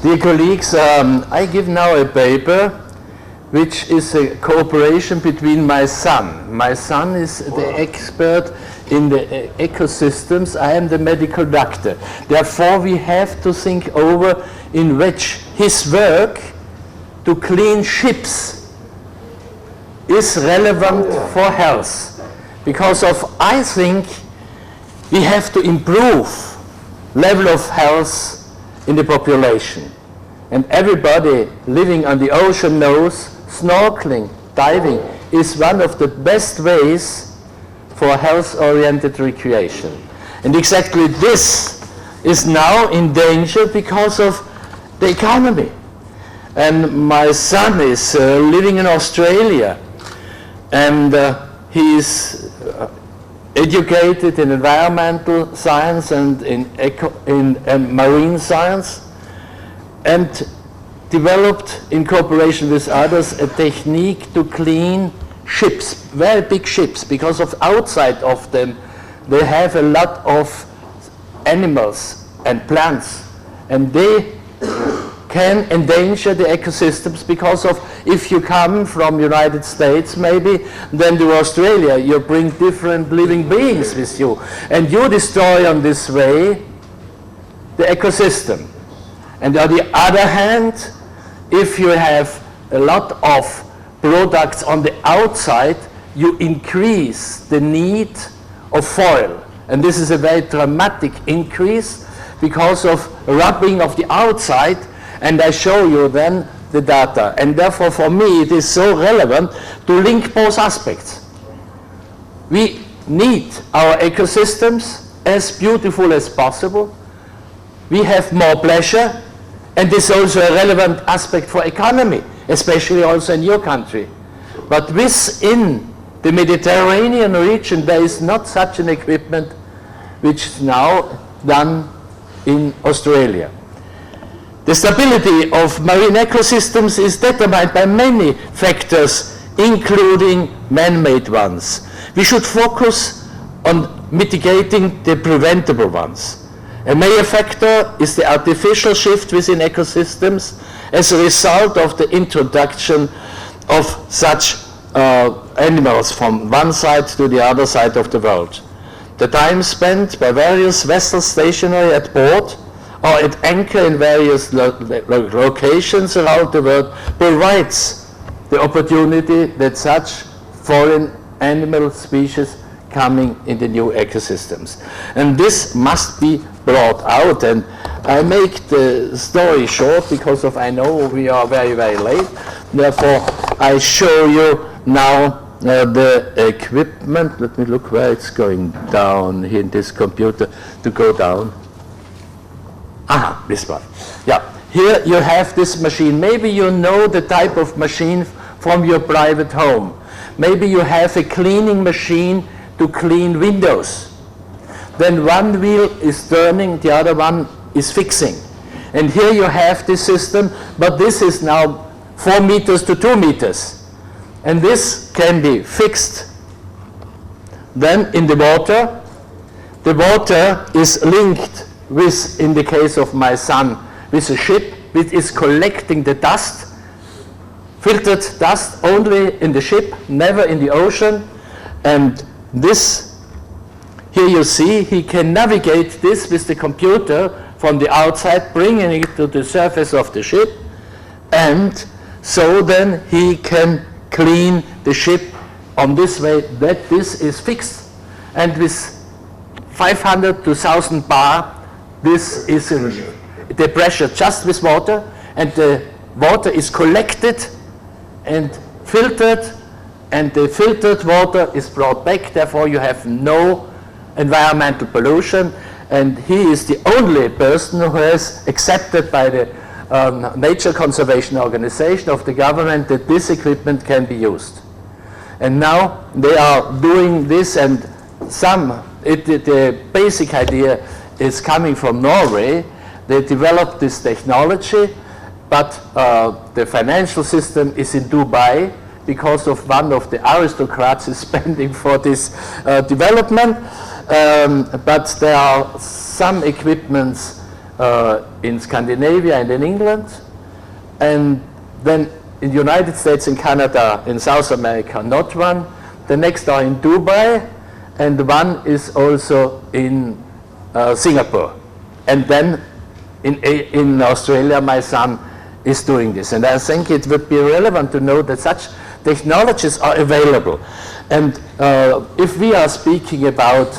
Dear colleagues, I give now a paper which is a cooperation between my son. My son is the expert in the ecosystems. I am the medical doctor. Therefore, we have to think over in which his work to clean ships is relevant for health. Because of, I think, we have to improve level of health in the population. And everybody living on the ocean knows snorkeling, diving is one of the best ways for health-oriented recreation. And exactly this is now in danger because of the economy. And my son is living in Australia, and he is educated in environmental science and in marine science, and developed in cooperation with others a technique to clean ships, very big ships, because of outside of them they have a lot of animals and plants, and they can endanger the ecosystems because of, if you come from United States maybe, then to Australia, you bring different living beings with you, and you destroy on this way the ecosystem. And on the other hand, if you have a lot of products on the outside, you increase the need of foil. And this is a very dramatic increase because of rubbing of the outside, and I show you then the data. And therefore, for me, it is so relevant to link both aspects. We need our ecosystems as beautiful as possible. We have more pleasure, and this is also a relevant aspect for economy, especially also in your country. But within the Mediterranean region, there is not such an equipment which is now done in Australia. The stability of marine ecosystems is determined by many factors, including man-made ones. We should focus on mitigating the preventable ones. A major factor is the artificial shift within ecosystems as a result of the introduction of such animals from one side to the other side of the world. The time spent by various vessels stationary at port or at anchor in various locations around the world provides the opportunity that such foreign animal species coming in the new ecosystems. And this must be brought out, and I make the story short because of I know we are very, very late. Therefore, I show you now the equipment. Let me look where it's going down here in this computer to go down. Aha, this one. Yeah, here you have this machine. Maybe you know the type of machine from your private home. Maybe you have a cleaning machine to clean windows. Then one wheel is turning, the other one is fixing. And here you have this system, but this is now 4 meters to 2 meters. And this can be fixed. Then in the water is linked with, in the case of my son, with a ship which is collecting the dust, filtered dust only in the ship, never in the ocean. And this, here you see, he can navigate this with the computer from the outside, bringing it to the surface of the ship, and so then he can clean the ship on this way that this is fixed. And with 500 to 1000 bar, this is the pressure just with water, and the water is collected and filtered, and the filtered water is brought back. Therefore, you have no environmental pollution, and he is the only person who has accepted by the Nature Conservation Organization of the government that this equipment can be used. And now they are doing this, and the basic idea is coming from Norway. They developed this technology, but the financial system is in Dubai because of one of the aristocrats is spending for this development. But there are some equipments in Scandinavia and in England, and then in the United States and Canada, in South America, not one. The next are in Dubai, and one is also in Singapore. And then in Australia, my son is doing this. And I think it would be relevant to know that such technologies are available. And if we are speaking about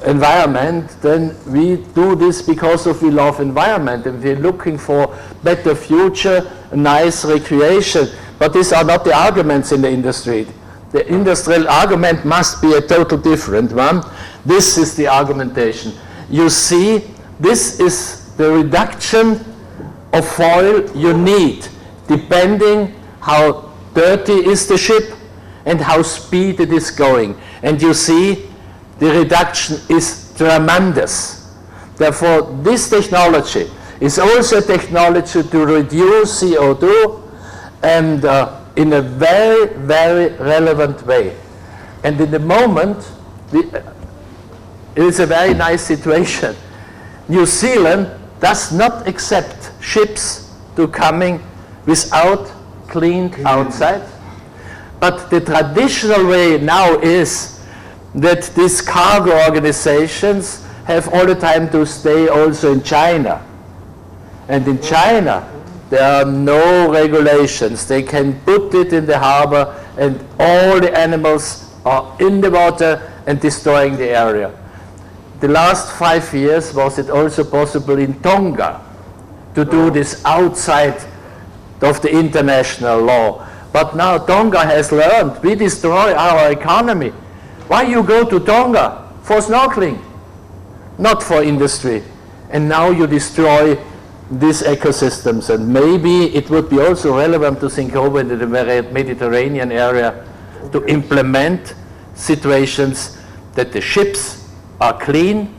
environment, then we do this because we love environment and we're looking for better future, nice recreation. But these are not the arguments in the industry. The industrial argument must be a total different one. This is the argumentation. You see, this is the reduction of foil you need, depending how dirty is the ship and how speed it is going. And you see, the reduction is tremendous. Therefore, this technology is also a technology to reduce CO2 and in a very, very relevant way. And in the moment, it is a very nice situation. New Zealand does not accept ships to coming without cleaned outside. But the traditional way now is that these cargo organizations have all the time to stay also in China. And in China, there are no regulations. They can put it in the harbor and all the animals are in the water and destroying the area. The last 5 years was it also possible in Tonga to do this outside of the international law. But now Tonga has learned, we destroy our economy. Why you go to Tonga? For snorkeling, not for industry. And now you destroy these ecosystems. And maybe it would be also relevant to think over into the Mediterranean area to implement situations that the ships are clean,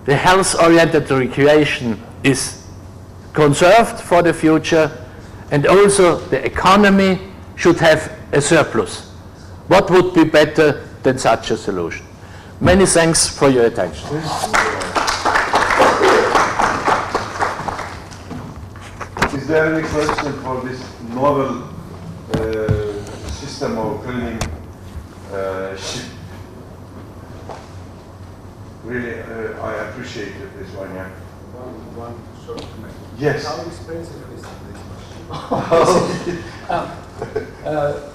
the health-oriented recreation is conserved for the future, and also the economy should have a surplus. What would be better than such a solution? Many thanks for your attention. Is there any question for this novel system of cleaning ship? Really, I appreciated this one, yeah. One short comment. Yes. How expensive is this machine?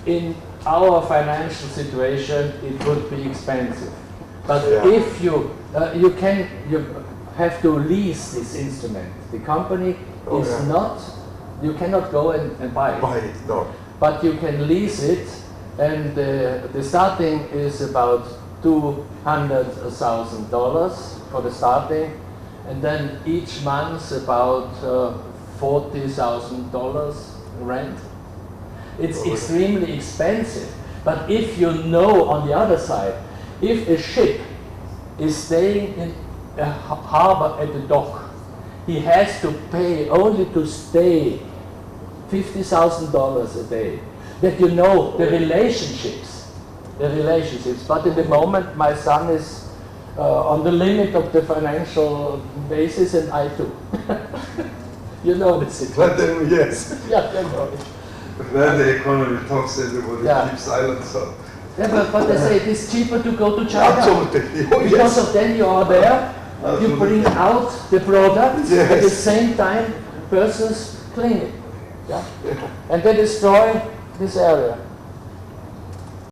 In our financial situation, it would be expensive. But if you have to lease this instrument. The company is not, you cannot go and buy it. Buy it, no. But you can lease it, and the starting is about $200,000 for the starting, and then each month about $40,000 rent. It's extremely expensive, but if you know on the other side, if a ship is staying in a harbor at the dock, he has to pay only to stay $50,000 a day. That you know the relationships. But at the moment, my son is on the limit of the financial basis, and I too. You know the situation. But then, yes. Yeah, you know it. When the economy talks, everybody keeps silent. So. Yeah, but they say it is cheaper to go to China. Absolutely. Oh, because of then you are there, you bring out the product, at the same time persons clean it. Yeah? And they destroy this area.